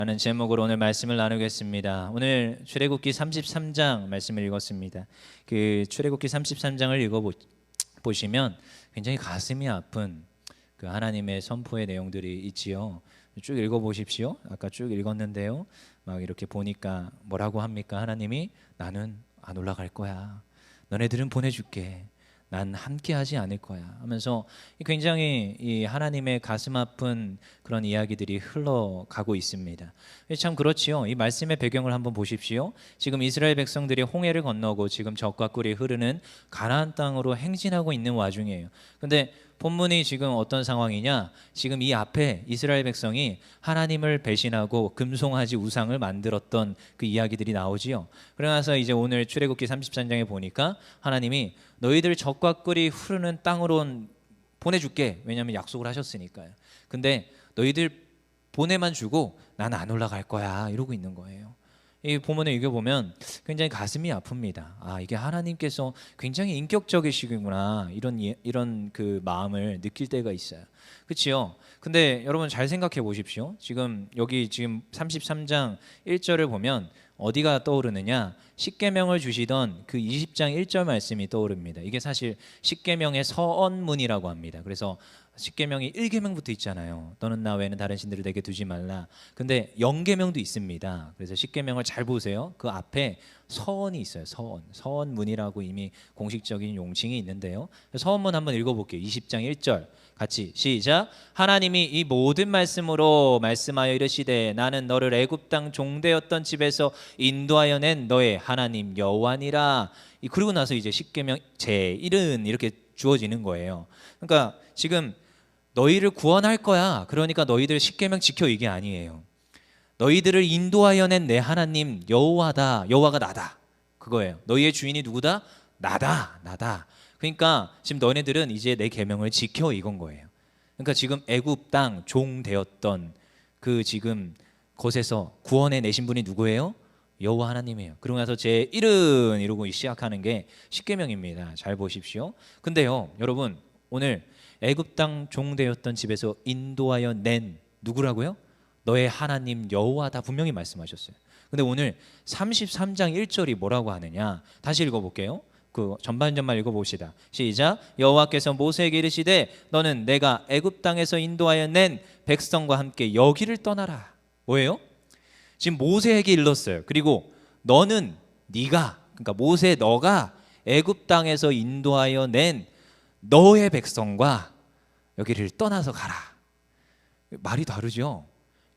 라는 제목으로 오늘 말씀을 나누겠습니다. 오늘 출애굽기 33장 말씀을 읽었습니다. 그 출애굽기 33장을 읽어보시면 굉장히 가슴이 아픈 그 하나님의 선포의 내용들이 있지요. 쭉 읽어보십시오. 아까 쭉 읽었는데요. 막 이렇게 보니까 뭐라고 합니까? 하나님이 나는 안 올라갈 거야. 너네들은 보내줄게. 난 함께하지 않을 거야 하면서 굉장히 이 하나님의 가슴 아픈 그런 이야기들이 흘러가고 있습니다. 참 그렇지요. 이 말씀의 배경을 한번 보십시오. 지금 이스라엘 백성들이 홍해를 건너고 지금 젖과 꿀이 흐르는 가나안 땅으로 행진하고 있는 와중이에요. 근데 본문이 지금 어떤 상황이냐? 지금 이 앞에 이스라엘 백성이 하나님을 배신하고 금송아지 우상을 만들었던 그 이야기들이 나오지요. 그러면서 이제 오늘 출애굽기 33장에 보니까 하나님이 너희들 젖과 꿀이 흐르는 땅으로 보내줄게. 왜냐하면 약속을 하셨으니까요. 근데 너희들 보내만 주고 난 안 올라갈 거야 이러고 있는 거예요. 이 본문을 읽어보면 굉장히 가슴이 아픕니다. 아, 이게 하나님께서 굉장히 인격적이시구나 이런 그 마음을 느낄 때가 있어요. 그렇지요? 근데 여러분 잘 생각해 보십시오. 지금 여기 지금 33장 1절을 보면 어디가 떠오르느냐? 십계명을 주시던 그 20장 1절 말씀이 떠오릅니다. 이게 사실 십계명의 서언문이라고 합니다. 그래서 십계명이 1계명부터 있잖아요. 너는 나 외에는 다른 신들을 내게 두지 말라. 근데 0계명도 있습니다. 그래서 십계명을 잘 보세요. 그 앞에 서언이 있어요. 서언문이라고 이미 공식적인 용칭이 있는데요. 서언문 한번 읽어볼게요. 20장 1절 같이 시작. 하나님이 이 모든 말씀으로 말씀하여 이르시되 나는 너를 애굽 땅 종되었던 집에서 인도하여 낸 너의 하나님 여호와니라. 그러고 나서 이제 십계명 제1은 이렇게 주어지는 거예요. 그러니까 지금 너희를 구원할 거야. 그러니까 너희들 십계명 지켜 이게 아니에요. 너희들을 인도하여 낸 내 하나님 여호와다. 여호와가 나다. 그거예요. 너희의 주인이 누구다? 나다. 그러니까 지금 너네들은 이제 내 계명을 지켜 이건 거예요. 그러니까 지금 애굽 땅 종 되었던 그 지금 곳에서 구원해 내신 분이 누구예요? 여호와 하나님이에요. 그러고 나서 제1은 이러고 시작하는 게 십계명입니다. 잘 보십시오. 근데요, 여러분 오늘 애굽 땅 종 되었던 집에서 인도하여 낸 누구라고요? 너의 하나님 여호와다 분명히 말씀하셨어요. 근데 오늘 33장 1절이 뭐라고 하느냐? 다시 읽어볼게요. 그 전반전만 읽어봅시다. 시작. 여호와께서 모세에게 이르시되 너는 내가 애굽 땅에서 인도하여 낸 백성과 함께 여기를 떠나라. 뭐예요? 지금 모세에게 일렀어요. 그리고 너는 네가 그러니까 모세 너가 애굽 땅에서 인도하여 낸 너의 백성과 여기를 떠나서 가라. 말이 다르죠.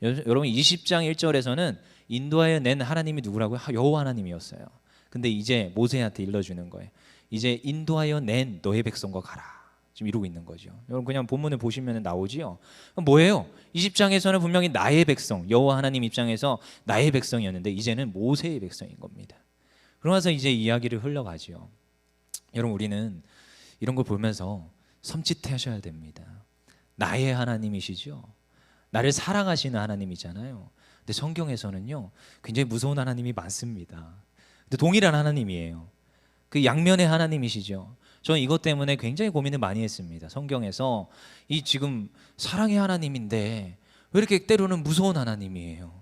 여러분 20장 1절에서는 인도하여 낸 하나님이 누구라고요? 여호와 하나님이었어요. 근데 이제 모세한테 일러주는 거예요. 이제 인도하여 낸 너의 백성과 가라. 지금 이러고 있는 거죠. 여러분 그냥 본문을 보시면 나오지요. 뭐예요? 20장에서는 분명히 나의 백성, 여호와 하나님 입장에서 나의 백성이었는데 이제는 모세의 백성인 겁니다. 그러면서 이제 이야기를 흘러가지요. 여러분 우리는 이런 걸 보면서 섬찟해하셔야 됩니다. 나의 하나님이시죠. 나를 사랑하시는 하나님이잖아요. 근데 성경에서는요 굉장히 무서운 하나님이 많습니다. 근데 동일한 하나님이에요. 그 양면의 하나님이시죠. 저는 이것 때문에 굉장히 고민을 많이 했습니다. 성경에서 이 지금 사랑의 하나님인데 왜 이렇게 때로는 무서운 하나님이에요?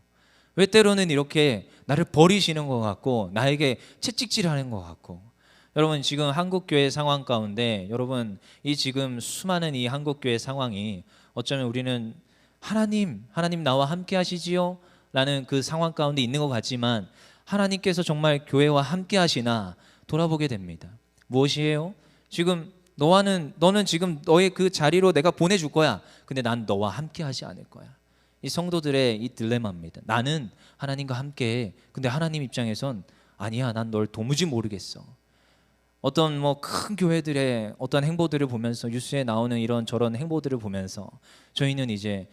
왜 때로는 이렇게 나를 버리시는 것 같고 나에게 채찍질하는 것 같고. 여러분 지금 한국교회 상황 가운데 여러분 이 지금 수많은 이 한국교회 상황이 어쩌면 우리는 하나님 나와 함께 하시지요? 라는 그 상황 가운데 있는 것 같지만 하나님께서 정말 교회와 함께 하시나 돌아보게 됩니다. 무엇이에요? 지금 너는 지금 너의 그 자리로 내가 보내줄 거야. 근데 난 너와 함께 하지 않을 거야. 이 성도들의 이 딜레마입니다. 나는 하나님과 함께 해. 근데 하나님 입장에선 아니야, 난 널 도무지 모르겠어. 어떤 뭐 큰 교회들의 어떤 행보들을 보면서 뉴스에 나오는 이런 저런 행보들을 보면서 저희는 이제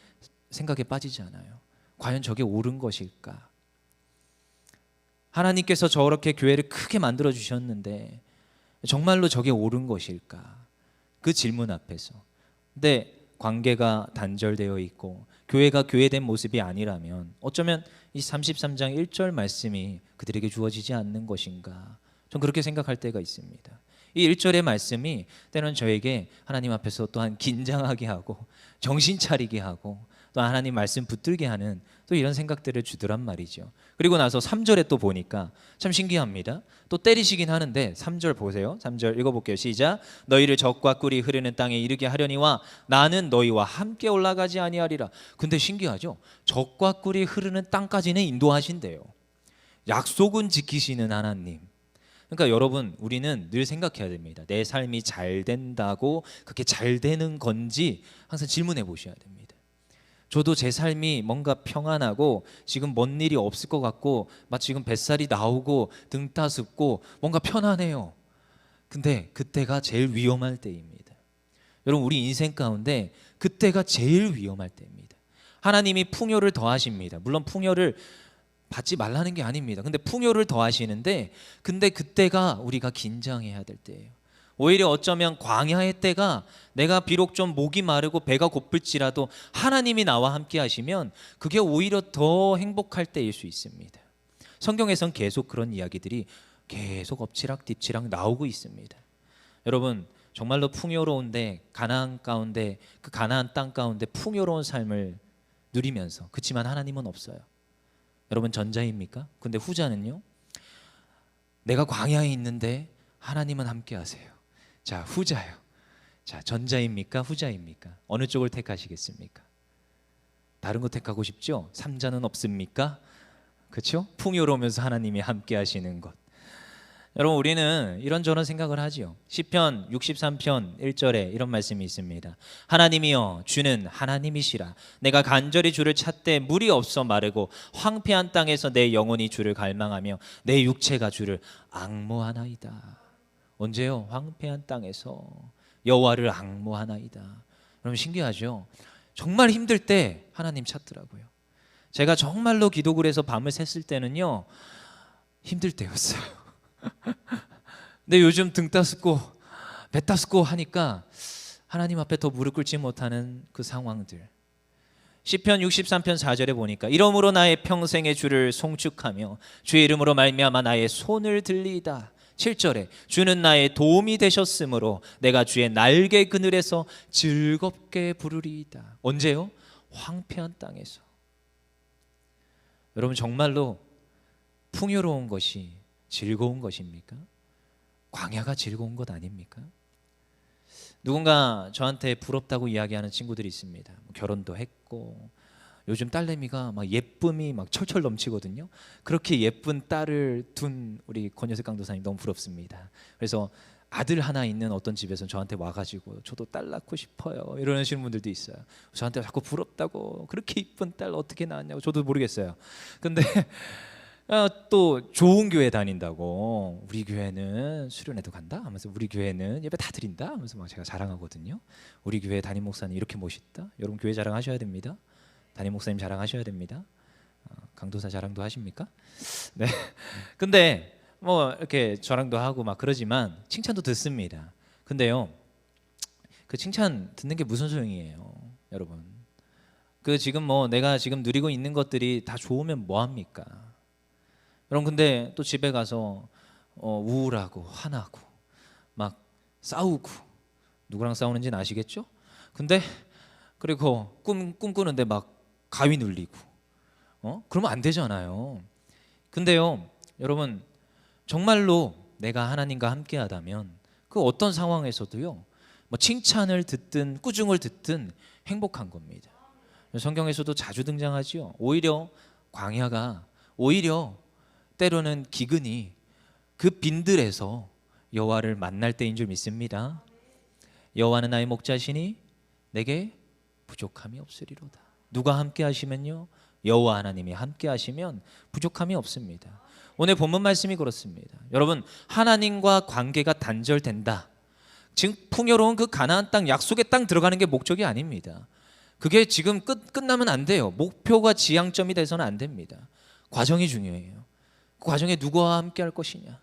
생각에 빠지지 않아요. 과연 저게 옳은 것일까? 하나님께서 저렇게 교회를 크게 만들어 주셨는데 정말로 저게 옳은 것일까? 그 질문 앞에서. 근데 관계가 단절되어 있고 교회가 교회된 모습이 아니라면 어쩌면 이 33장 1절 말씀이 그들에게 주어지지 않는 것인가? 전 그렇게 생각할 때가 있습니다. 이 1절의 말씀이 때로는 저에게 하나님 앞에서 또한 긴장하게 하고 정신 차리게 하고 또 하나님 말씀 붙들게 하는 또 이런 생각들을 주더란 말이죠. 그리고 나서 3절에 또 보니까 참 신기합니다. 또 때리시긴 하는데 3절 보세요. 3절 읽어볼게요. 시작. 너희를 적과 꿀이 흐르는 땅에 이르게 하려니와 나는 너희와 함께 올라가지 아니하리라. 근데 신기하죠. 적과 꿀이 흐르는 땅까지는 인도하신대요. 약속은 지키시는 하나님. 그러니까 여러분, 우리는 늘 생각해야 됩니다. 내 삶이 잘 된다고 그게 잘 되는 건지 항상 질문해 보셔야 됩니다. 저도 제 삶이 뭔가 평안하고 지금 뭔 일이 없을 것 같고 막 지금 뱃살이 나오고 등 따숩고 뭔가 편안해요. 근데 그때가 제일 위험할 때입니다. 여러분, 우리 인생 가운데 그때가 제일 위험할 때입니다. 하나님이 풍요를 더하십니다. 물론 풍요를 받지 말라는 게 아닙니다. 근데 풍요를 더하시는데 근데 그때가 우리가 긴장해야 될 때예요. 오히려 어쩌면 광야의 때가 내가 비록 좀 목이 마르고 배가 고플지라도 하나님이 나와 함께 하시면 그게 오히려 더 행복할 때일 수 있습니다. 성경에선 계속 그런 이야기들이 계속 엎치락 뒤치락 나오고 있습니다. 여러분, 정말로 풍요로운데 가나안 가운데 그 가나안 땅 가운데 풍요로운 삶을 누리면서 그렇지만 하나님은 없어요. 여러분, 전자입니까? 근데 후자는요? 내가 광야에 있는데 하나님은 함께 하세요. 자, 후자요. 자, 전자입니까? 후자입니까? 어느 쪽을 택하시겠습니까? 다른 거 택하고 싶죠? 3자는 없습니까? 그렇죠? 풍요로우면서 하나님이 함께 하시는 것. 여러분, 우리는 이런저런 생각을 하지요. 시편 63편 1절에 이런 말씀이 있습니다. 하나님이여, 주는 하나님이시라. 내가 간절히 주를 찾되 물이 없어 마르고 황폐한 땅에서 내 영혼이 주를 갈망하며 내 육체가 주를 앙모하나이다. 언제요? 황폐한 땅에서 여호와를 앙모하나이다. 여러분, 신기하죠? 정말 힘들 때 하나님 찾더라고요. 제가 정말로 기도를 해서 밤을 샜을 때는요, 힘들 때였어요. 근데 요즘 등 따숩고 배 따숩고 하니까 하나님 앞에 더 무릎 꿇지 못하는 그 상황들. 시편 63편 4절에 보니까 이러므로 나의 평생의 주를 송축하며 주의 이름으로 말미암아 나의 손을 들리이다. 7절에 주는 나의 도움이 되셨으므로 내가 주의 날개 그늘에서 즐겁게 부르리이다. 언제요? 황폐한 땅에서. 여러분, 정말로 풍요로운 것이 즐거운 것입니까? 광야가 즐거운 것 아닙니까? 누군가 저한테 부럽다고 이야기하는 친구들이 있습니다. 결혼도 했고 요즘 딸내미가 막 예쁨이 막 철철 넘치거든요. 그렇게 예쁜 딸을 둔 우리 권여석 강도사님 너무 부럽습니다. 그래서 아들 하나 있는 어떤 집에서 저한테 와가지고 저도 딸 낳고 싶어요 이러시는 분들도 있어요. 저한테 자꾸 부럽다고, 그렇게 이쁜 딸 어떻게 낳았냐고. 저도 모르겠어요. 근데 또 좋은 교회 다닌다고, 우리 교회는 수련회도 간다 하면서 우리 교회는 예배 다 드린다 하면서 막 제가 자랑하거든요. 우리 교회 담임 목사님 이렇게 멋있다. 여러분, 교회 자랑하셔야 됩니다. 담임 목사님 자랑하셔야 됩니다. 강도사 자랑도 하십니까? 네. 근데 뭐 이렇게 자랑도 하고 막 그러지만 칭찬도 듣습니다. 근데요, 그 칭찬 듣는 게 무슨 소용이에요, 여러분? 그 지금 뭐 내가 지금 누리고 있는 것들이 다 좋으면 뭐 합니까? 여러분, 근데 또 집에 가서 우울하고 화나고 막 싸우고, 누구랑 싸우는지는 아시겠죠? 근데 그리고 꿈 꾸는데 막 가위 눌리고, 그러면 안 되잖아요. 근데요, 여러분, 정말로 내가 하나님과 함께하다면 그 어떤 상황에서도요, 뭐 칭찬을 듣든 꾸중을 듣든 행복한 겁니다. 성경에서도 자주 등장하지요. 오히려 광야가, 오히려 때로는 기근이 그 빈들에서 여호와를 만날 때인 줄 믿습니다. 여호와는 나의 목자시니 내게 부족함이 없으리로다. 누가 함께 하시면요, 여호와 하나님이 함께 하시면 부족함이 없습니다. 오늘 본문 말씀이 그렇습니다. 여러분, 하나님과 관계가 단절된다, 즉 풍요로운 그 가나안 땅, 약속의 땅 들어가는 게 목적이 아닙니다. 그게 지금 끝나면 안 돼요. 목표가 지향점이 돼서는 안 됩니다. 과정이 중요해요. 그 과정에 누구와 함께 할 것이냐.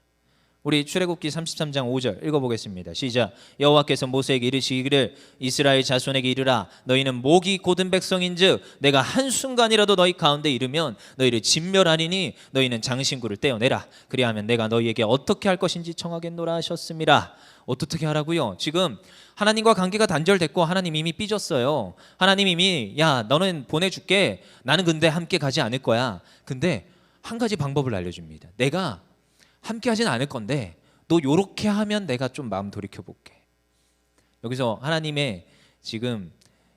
우리 출애굽기 33장 5절 읽어보겠습니다. 시작. 여호와께서 모세에게 이르시기를 이스라엘 자손에게 이르라 너희는 목이 곧은 백성인즉 내가 한순간이라도 너희 가운데 이르면 너희를 진멸하리니 너희는 장신구를 떼어내라. 그리하면 내가 너희에게 어떻게 할 것인지 청하겠노라 하셨습니다. 어떻게 하라고요? 지금 하나님과 관계가 단절됐고 하나님 이미 삐졌어요. 하나님 이미 야 너는 보내줄게. 나는 근데 함께 가지 않을 거야. 근데 한 가지 방법을 알려줍니다. 내가 함께 하진 않을 건데 너 요렇게 하면 내가 좀 마음 돌이켜 볼게. 여기서 하나님의 지금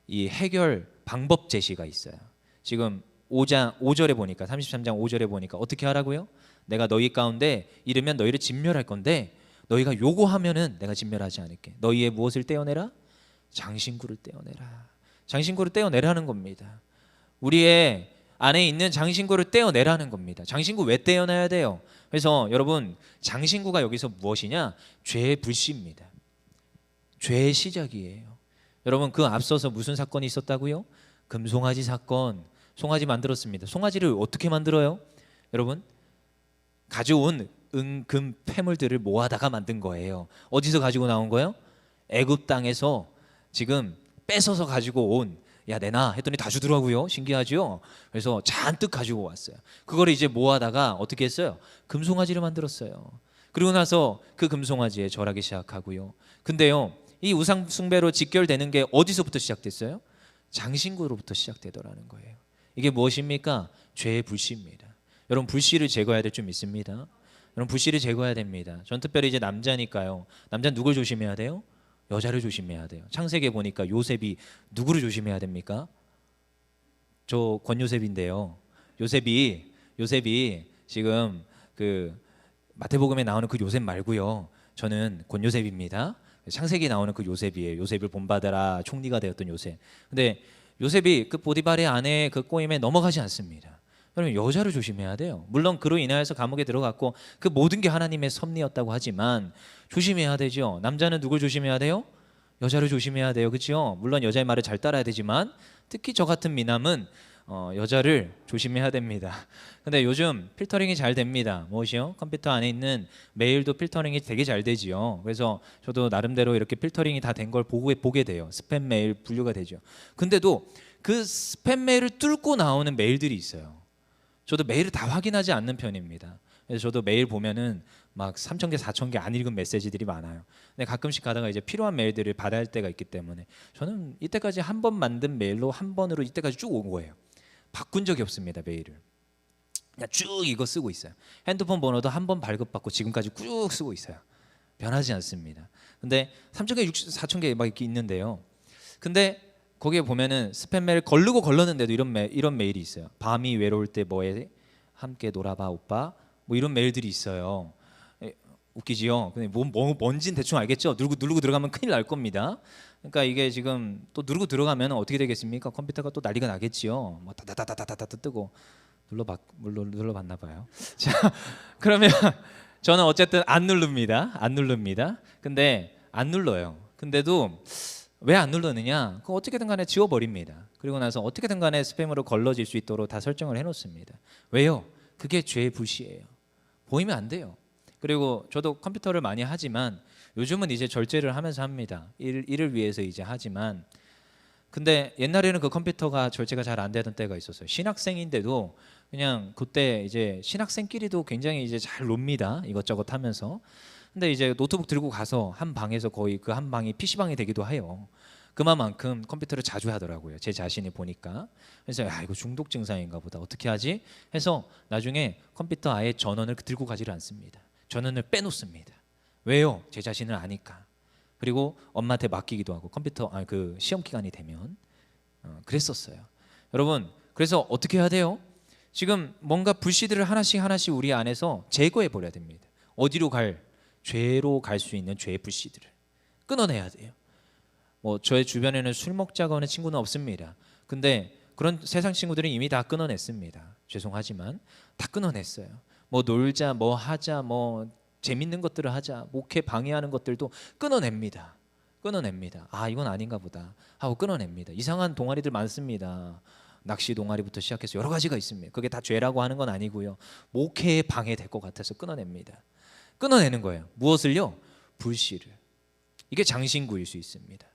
이 해결 방법 제시가 있어요. 지금 5절에 보니까 33장 5절에 보니까 어떻게 하라고요? 내가 너희 가운데 이르면 너희를 진멸할 건데 너희가 요구하면은 내가 진멸하지 않을게. 너희의 무엇을 떼어내라? 장신구를 떼어내라. 장신구를 떼어내라는 겁니다. 우리의 안에 있는 장신구를 떼어내라는 겁니다. 장신구 왜 떼어내야 돼요? 그래서 여러분 장신구가 여기서 무엇이냐? 죄의 불씨입니다. 죄의 시작이에요. 여러분 그 앞서서 무슨 사건이 있었다고요? 금송아지 사건. 송아지 만들었습니다. 송아지를 어떻게 만들어요? 여러분 가져온 금 폐물들을 모아다가 만든 거예요. 어디서 가지고 나온 거예요? 애굽 땅에서 지금 뺏어서 가지고 온 야 내놔 했더니 다 주더라고요. 신기하죠? 그래서 잔뜩 가지고 왔어요. 그거를 이제 모아다가 어떻게 했어요? 금송아지를 만들었어요. 그리고 나서 그 금송아지에 절하기 시작하고요. 근데요 이 우상 숭배로 직결되는 게 어디서부터 시작됐어요? 장신구로부터 시작되더라는 거예요. 이게 무엇입니까? 죄의 불씨입니다. 여러분 불씨를 제거해야 될 줄 믿습니다. 여러분 불씨를 제거해야 됩니다. 전 특별히 이제 남자니까요. 남자는 누굴 조심해야 돼요? 여자를 조심해야 돼요. 창세기에 보니까 요셉이 누구를 조심해야 됩니까? 저 권요셉인데요. 요셉이 지금 그 마태복음에 나오는 그 요셉 말고요. 저는 권요셉입니다. 창세기에 나오는 그 요셉이에요. 요셉을 본받아라 총리가 되었던 요셉. 근데 요셉이 그 보디발의 아내의 그 꼬임에 넘어가지 않습니다. 그러면 여자를 조심해야 돼요. 물론 그로 인하여서 감옥에 들어갔고 그 모든 게 하나님의 섭리였다고 하지만 조심해야 되죠. 남자는 누굴 조심해야 돼요? 여자를 조심해야 돼요. 그렇죠? 물론 여자의 말을 잘 따라야 되지만 특히 저 같은 미남은 여자를 조심해야 됩니다. 근데 요즘 필터링이 잘 됩니다. 무엇이요? 컴퓨터 안에 있는 메일도 필터링이 되게 잘 되지요. 그래서 저도 나름대로 이렇게 필터링이 다 된 걸 보게 돼요. 스팸 메일 분류가 되죠. 근데도 그 스팸 메일을 뚫고 나오는 메일들이 있어요. 저도 메일을 다 확인하지 않는 편입니다. 그래서 저도 메일 보면은 막 3,000개, 4,000개 안 읽은 메시지들이 많아요. 근데 가끔씩 가다가 이제 필요한 메일들을 받아야 할 때가 있기 때문에 저는 이때까지 한 번 만든 메일로 한 번으로 이때까지 쭉 온 거예요. 바꾼 적이 없습니다. 메일을 그냥 쭉 이거 쓰고 있어요. 핸드폰 번호도 한 번 발급받고 지금까지 쭉 쓰고 있어요. 변하지 않습니다. 근데 3,000개, 4,000개 막 이렇게 있는데요. 근데 거기에 보면은 스팸 메일 걸렀는데도 이런 메일이 있어요. 밤이 외로울 때 뭐해? 함께 놀아봐 오빠. 뭐 이런 메일들이 있어요. 웃기지요? 근데 뭔지는 대충 알겠죠? 누르고 들어가면 큰일 날 겁니다. 그러니까 이게 지금 또 누르고 들어가면 어떻게 되겠습니까? 컴퓨터가 또 난리가 나겠지요. 뭐 다다다다다다 뜨고 눌러봤나 봐요. 자, 그러면 저는 어쨌든 안 누릅니다. 근데 안 눌러요. 근데도 왜 안 누르느냐? 그거 어떻게든 간에 지워버립니다. 그리고 나서 어떻게든 간에 스팸으로 걸러질 수 있도록 다 설정을 해놓습니다. 왜요? 그게 죄의 불씨예요. 보이면 안 돼요. 그리고 저도 컴퓨터를 많이 하지만 요즘은 이제 절제를 하면서 합니다. 일을 위해서 이제 하지만 근데 옛날에는 그 컴퓨터가 절제가 잘 안 되던 때가 있었어요. 신학생인데도 그냥 그때 이제 신학생끼리도 굉장히 이제 잘 놉니다. 이것저것 하면서. 근데 이제 노트북 들고 가서 한 방에서 거의 그 한 방이 PC방이 되기도 해요. 그만큼 컴퓨터를 자주 하더라고요. 제 자신이 보니까. 그래서 야 이거 중독 증상인가 보다. 어떻게 하지? 해서 나중에 컴퓨터 아예 전원을 들고 가지를 않습니다. 전원을 빼놓습니다. 왜요? 제 자신을 아니까. 그리고 엄마한테 맡기기도 하고 컴퓨터 그 시험 기간이 되면 그랬었어요. 여러분 그래서 어떻게 해야 돼요? 지금 뭔가 불씨들을 하나씩 우리 안에서 제거해 버려야 됩니다. 어디로 죄로 갈 수 있는 죄의 불씨들을 끊어내야 돼요. 뭐 저의 주변에는 술 먹자고 하는 친구는 없습니다. 근데 그런 세상 친구들은 이미 다 끊어냈습니다. 죄송하지만 다 끊어냈어요. 뭐 놀자, 뭐 하자, 뭐 재밌는 것들을 하자, 목회 방해하는 것들도 끊어냅니다. 아 이건 아닌가 보다 하고 끊어냅니다. 이상한 동아리들 많습니다. 낚시 동아리부터 시작해서 여러 가지가 있습니다. 그게 다 죄라고 하는 건 아니고요. 목회에 방해될 것 같아서 끊어냅니다. 끊어내는 거예요. 무엇을요? 불씨를. 이게 장신구일 수 있습니다.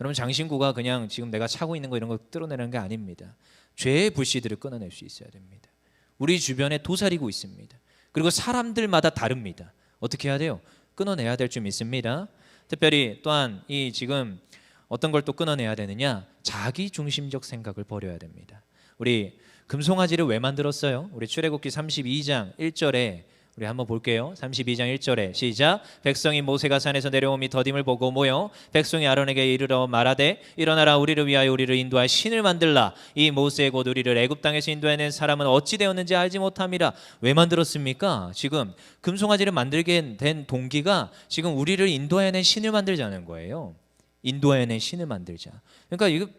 여러분, 장신구가 그냥 지금 내가 차고 있는 거 이런 거 뜯어내는 게 아닙니다. 죄의 불씨들을 끊어낼 수 있어야 됩니다. 우리 주변에 도사리고 있습니다. 그리고 사람들마다 다릅니다. 어떻게 해야 돼요? 끊어내야 될 줄 믿습니다. 특별히 또한 이 지금 어떤 걸 또 끊어내야 되느냐? 자기 중심적 생각을 버려야 됩니다. 우리 금송아지를 왜 만들었어요? 우리 출애굽기 32장 1절에 우리 한번 볼게요. 32장 1절에 시작. 백성이 모세가 산에서 내려오미 더딤을 보고 모여 백성이 아론에게 이르러 말하되 일어나라 우리를 위하여 우리를 인도할 신을 만들라. 이 모세 곧 우리를 애굽 땅에서 인도해낸 사람은 어찌 되었는지 알지 못함이라. 왜 만들었습니까? 지금 금송아지를 만들게 된 동기가 지금 우리를 인도해낸 신을 만들자는 거예요. 인도해낸 신을 만들자. 그러니까 이거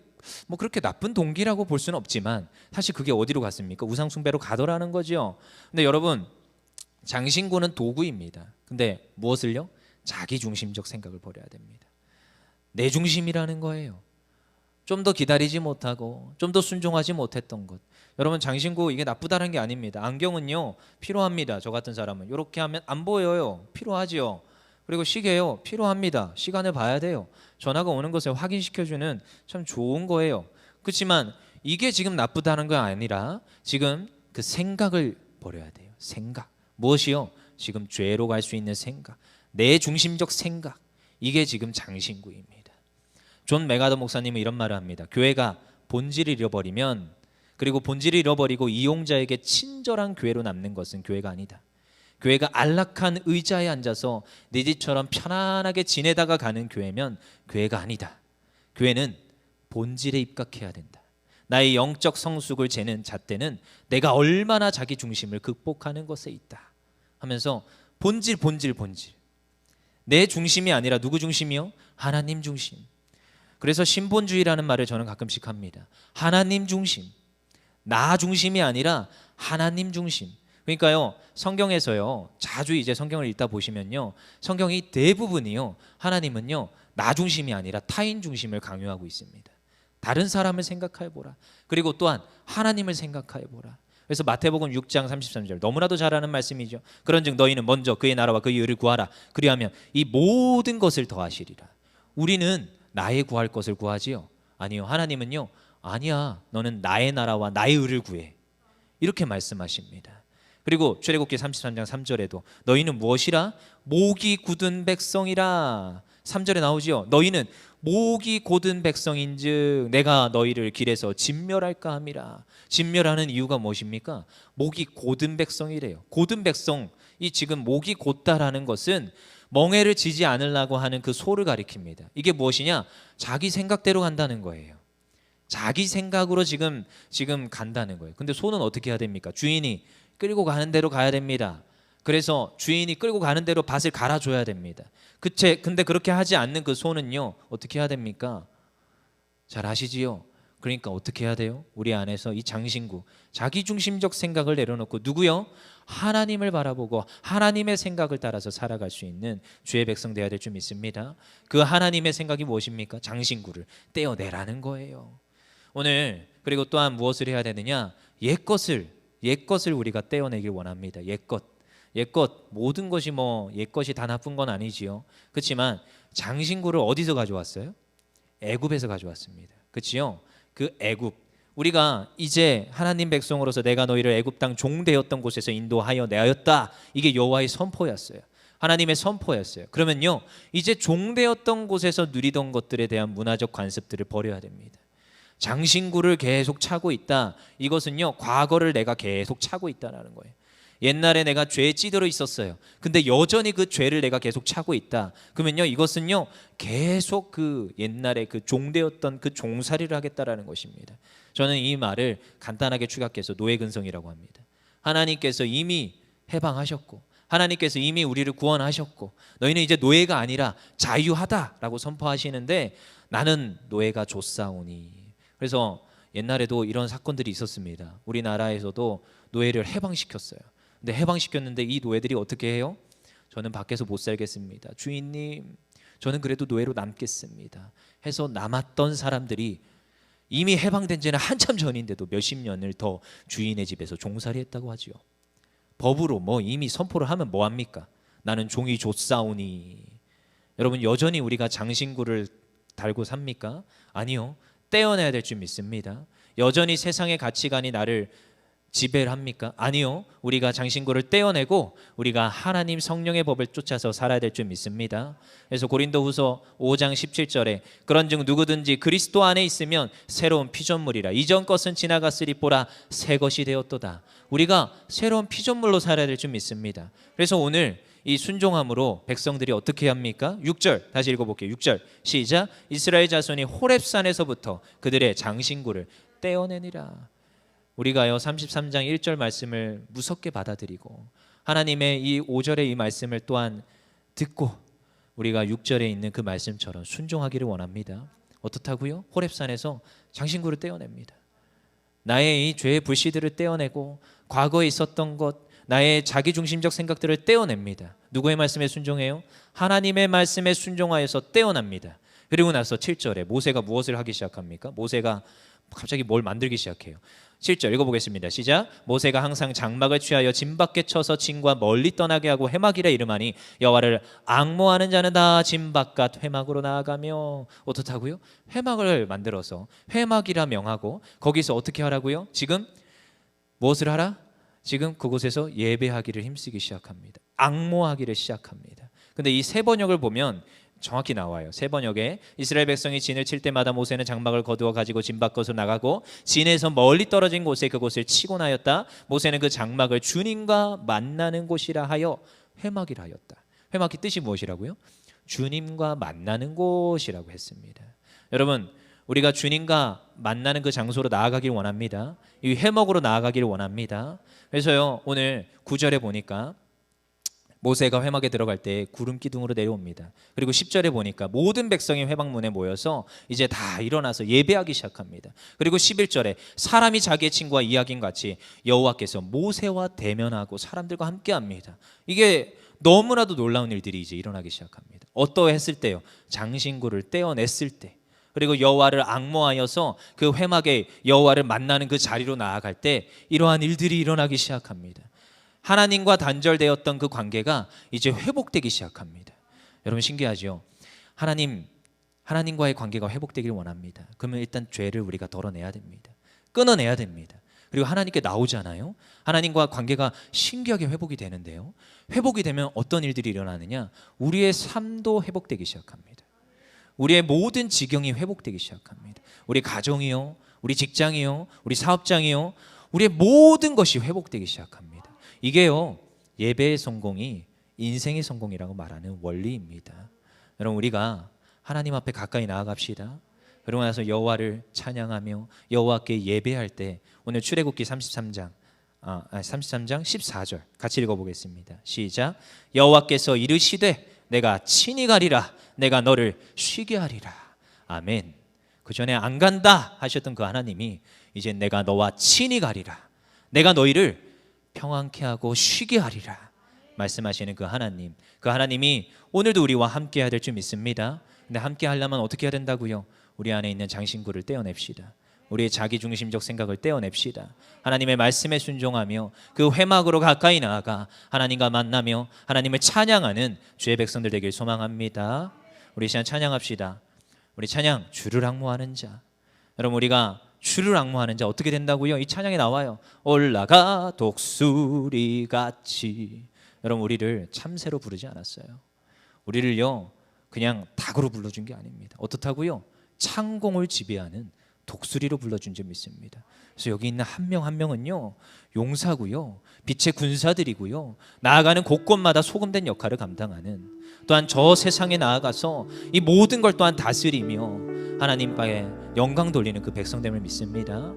뭐 그렇게 나쁜 동기라고 볼 수는 없지만 사실 그게 어디로 갔습니까? 우상숭배로 가더라는 거죠. 근데 여러분, 장신구는 도구입니다. 근데 무엇을요? 자기 중심적 생각을 버려야 됩니다. 내 중심이라는 거예요. 좀 더 기다리지 못하고 좀 더 순종하지 못했던 것. 여러분, 장신구 이게 나쁘다는 게 아닙니다. 안경은요 필요합니다. 저 같은 사람은 이렇게 하면 안 보여요. 필요하지요. 그리고 시계요 필요합니다. 시간을 봐야 돼요. 전화가 오는 것을 확인시켜주는 참 좋은 거예요. 그렇지만 이게 지금 나쁘다는 게 아니라 지금 그 생각을 버려야 돼요. 생각. 무엇이요? 지금 죄로 갈 수 있는 생각, 내 중심적 생각. 이게 지금 장신구입니다. 존 메가더 목사님은 이런 말을 합니다. 교회가 본질을 잃어버리면, 그리고 본질을 잃어버리고 이용자에게 친절한 교회로 남는 것은 교회가 아니다. 교회가 안락한 의자에 앉아서 네 집처럼 편안하게 지내다가 가는 교회면 교회가 아니다. 교회는 본질에 입각해야 된다. 나의 영적 성숙을 재는 잣대는 내가 얼마나 자기 중심을 극복하는 것에 있다 하면서 본질. 내 중심이 아니라 누구 중심이요? 하나님 중심. 그래서 신본주의라는 말을 저는 가끔씩 합니다. 하나님 중심. 나 중심이 아니라 하나님 중심. 그러니까요, 성경에서요 자주 이제 성경을 읽다 보시면요, 성경이 대부분이요 하나님은요 나 중심이 아니라 타인 중심을 강요하고 있습니다. 다른 사람을 생각해 보라. 그리고 또한 하나님을 생각해 보라. 그래서 마태복음 6장 33절 너무나도 잘 아는 말씀이죠. 그런즉 너희는 먼저 그의 나라와 그의 의를 구하라. 그리하면 이 모든 것을 더하시리라. 우리는 나의 구할 것을 구하지요? 아니요. 하나님은요, 아니야, 너는 나의 나라와 나의 의를 구해. 이렇게 말씀하십니다. 그리고 출애굽기 33장 3절에도 너희는 무엇이라? 목이 굳은 백성이라. 3절에 나오지요. 너희는 목이 곧은 백성인즉 내가 너희를 길에서 진멸할까 함이라. 진멸하는 이유가 무엇입니까? 목이 곧은 백성이래요. 곧은 백성, 이 지금 목이 곧다라는 것은 멍에를 지지 않으려고 하는 그 소를 가리킵니다. 이게 무엇이냐? 자기 생각대로 간다는 거예요. 자기 생각으로 지금 간다는 거예요. 근데 소는 어떻게 해야 됩니까? 주인이 끌고 가는 대로 가야 됩니다. 그래서 주인이 끌고 가는 대로 밭을 갈아줘야 됩니다. 근데 그렇게 하지 않는 그 소는요 어떻게 해야 됩니까? 잘 아시지요? 그러니까 어떻게 해야 돼요? 우리 안에서 이 장신구, 자기중심적 생각을 내려놓고 누구요? 하나님을 바라보고 하나님의 생각을 따라서 살아갈 수 있는 주의 백성 되어야 될 줄 믿습니다. 그 하나님의 생각이 무엇입니까? 장신구를 떼어내라는 거예요. 오늘 그리고 또한 무엇을 해야 되느냐? 옛것을 우리가 떼어내길 원합니다. 옛것 모든 것이 옛것이 다 나쁜 건 아니지요. 그렇지만 장신구를 어디서 가져왔어요? 애굽에서 가져왔습니다. 그렇지요? 그 애굽, 우리가 이제 하나님 백성으로서 내가 너희를 애굽 땅 종되었던 곳에서 인도하여 내었다. 이게 여호와의 선포였어요. 하나님의 선포였어요. 그러면요, 이제 종되었던 곳에서 누리던 것들에 대한 문화적 관습들을 버려야 됩니다. 장신구를 계속 차고 있다. 이것은요, 과거를 내가 계속 차고 있다는 거예요. 옛날에 내가 죄에 찌들어 있었어요. 근데 여전히 그 죄를 내가 계속 차고 있다. 그러면요, 이것은요 계속 그 옛날에 그 종되었던 그 종살이를 하겠다라는 것입니다. 저는 이 말을 간단하게 추격해서 노예근성이라고 합니다. 하나님께서 이미 해방하셨고 하나님께서 이미 우리를 구원하셨고 너희는 이제 노예가 아니라 자유하다라고 선포하시는데 나는 노예가 좋사오니. 그래서 옛날에도 이런 사건들이 있었습니다. 우리나라에서도 노예를 해방시켰어요. 근데 해방시켰는데 이 노예들이 어떻게 해요? 저는 밖에서 못 살겠습니다. 주인님, 저는 그래도 노예로 남겠습니다. 해서 남았던 사람들이 이미 해방된 지는 한참 전인데도 몇십 년을 더 주인의 집에서 종살이 했다고 하죠. 법으로 이미 선포를 하면 뭐합니까? 나는 종이 좇사오니. 여러분, 여전히 우리가 장신구를 달고 삽니까? 아니요. 떼어내야 될 줄 믿습니다. 여전히 세상의 가치관이 나를 지배를 합니까? 아니요. 우리가 장신구를 떼어내고 우리가 하나님 성령의 법을 쫓아서 살아야 될 줄 믿습니다. 그래서 고린도후서 5장 17절에 그런즉 누구든지 그리스도 안에 있으면 새로운 피조물이라. 이전 것은 지나갔으리 보라 새 것이 되었도다. 우리가 새로운 피조물로 살아야 될 줄 믿습니다. 그래서 오늘 이 순종함으로 백성들이 어떻게 합니까? 6절 다시 읽어볼게요. 6절 시작. 이스라엘 자손이 호렙산에서부터 그들의 장신구를 떼어내니라. 우리가요 33장 1절 말씀을 무섭게 받아들이고 하나님의 이 5절의 이 말씀을 또한 듣고 우리가 6절에 있는 그 말씀처럼 순종하기를 원합니다. 어떻다고요? 호렙산에서 장신구를 떼어냅니다. 나의 이 죄의 불씨들을 떼어내고 과거에 있었던 것, 나의 자기중심적 생각들을 떼어냅니다. 누구의 말씀에 순종해요? 하나님의 말씀에 순종하여서 떼어납니다. 그리고 나서 7절에 모세가 무엇을 하기 시작합니까? 모세가 갑자기 뭘 만들기 시작해요. 7절 읽어보겠습니다. 시작. 모세가 항상 장막을 취하여 진 밖에 쳐서 진과 멀리 떠나게 하고 회막이라 이름하니 여호와를 앙모하는 자는 다 진 바깥 회막으로 나아가며. 어떻다고요? 회막을 만들어서 회막이라 명하고 거기서 어떻게 하라고요? 지금 무엇을 하라? 지금 그곳에서 예배하기를 힘쓰기 시작합니다. 앙모하기를 시작합니다. 근데 이 세 번역을 보면 정확히 나와요. 세 번역에 이스라엘 백성이 진을 칠 때마다 모세는 장막을 거두어 가지고 진 밖으로 나가고 진에서 멀리 떨어진 곳에 그곳을 치곤 하였다. 모세는 그 장막을 주님과 만나는 곳이라 하여 회막이라 하였다. 회막의 뜻이 무엇이라고요? 주님과 만나는 곳이라고 했습니다. 여러분, 우리가 주님과 만나는 그 장소로 나아가길 원합니다. 이 회막으로 나아가길 원합니다. 그래서요 오늘 9절에 보니까 모세가 회막에 들어갈 때 구름 기둥으로 내려옵니다. 그리고 10절에 보니까 모든 백성이 회막문에 모여서 이제 다 일어나서 예배하기 시작합니다. 그리고 11절에 사람이 자기의 친구와 이야기인 같이 여호와께서 모세와 대면하고 사람들과 함께합니다. 이게 너무나도 놀라운 일들이 이제 일어나기 시작합니다. 어떠했을 때요? 장신구를 떼어냈을 때, 그리고 여호와를 앙모하여서 그 회막에 여호와를 만나는 그 자리로 나아갈 때 이러한 일들이 일어나기 시작합니다. 하나님과 단절되었던 그 관계가 이제 회복되기 시작합니다. 여러분 신기하죠? 하나님과의 관계가 회복되길 원합니다. 그러면 일단 죄를 우리가 덜어내야 됩니다. 끊어내야 됩니다. 그리고 하나님께 나오잖아요. 하나님과 관계가 신기하게 회복이 되는데요. 회복이 되면 어떤 일들이 일어나느냐? 우리의 삶도 회복되기 시작합니다. 우리의 모든 지경이 회복되기 시작합니다. 우리 가정이요, 우리 직장이요, 우리 사업장이요, 우리의 모든 것이 회복되기 시작합니다. 이게요 예배의 성공이 인생의 성공이라고 말하는 원리입니다. 여러분 우리가 하나님 앞에 가까이 나아갑시다. 그러고 나서 여호와를 찬양하며 여호와께 예배할 때 오늘 출애굽기 33장 14절 같이 읽어보겠습니다. 시작. 여호와께서 이르시되 내가 친히 가리라 내가 너를 쉬게 하리라. 아멘. 그 전에 안 간다 하셨던 그 하나님이 이제 내가 너와 친히 가리라 내가 너희를 평안케 하고 쉬게 하리라 말씀하시는 그 하나님, 그 하나님이 오늘도 우리와 함께 해야 될 줄 믿습니다. 근데 함께 하려면 어떻게 해야 된다고요? 우리 안에 있는 장신구를 떼어냅시다. 우리의 자기중심적 생각을 떼어냅시다. 하나님의 말씀에 순종하며 그 회막으로 가까이 나아가 하나님과 만나며 하나님을 찬양하는 주의 백성들 되길 소망합니다. 우리 시간 찬양합시다. 우리 찬양 주를 앙모하는 자. 여러분 우리가 주를 앙모하는 자 어떻게 된다고요? 이 찬양에 나와요. 올라가 독수리같이. 여러분 우리를 참새로 부르지 않았어요. 우리를요 그냥 닭으로 불러준 게 아닙니다. 어떻다고요? 창공을 지배하는 독수리로 불러준 줄 믿습니다. 그래서 여기 있는 한 명 한 명은요 용사고요, 빛의 군사들이고요, 나아가는 곳곳마다 소금된 역할을 감당하는, 또한 저 세상에 나아가서 이 모든 걸 또한 다스리며 하나님께 영광 돌리는 그 백성됨을 믿습니다.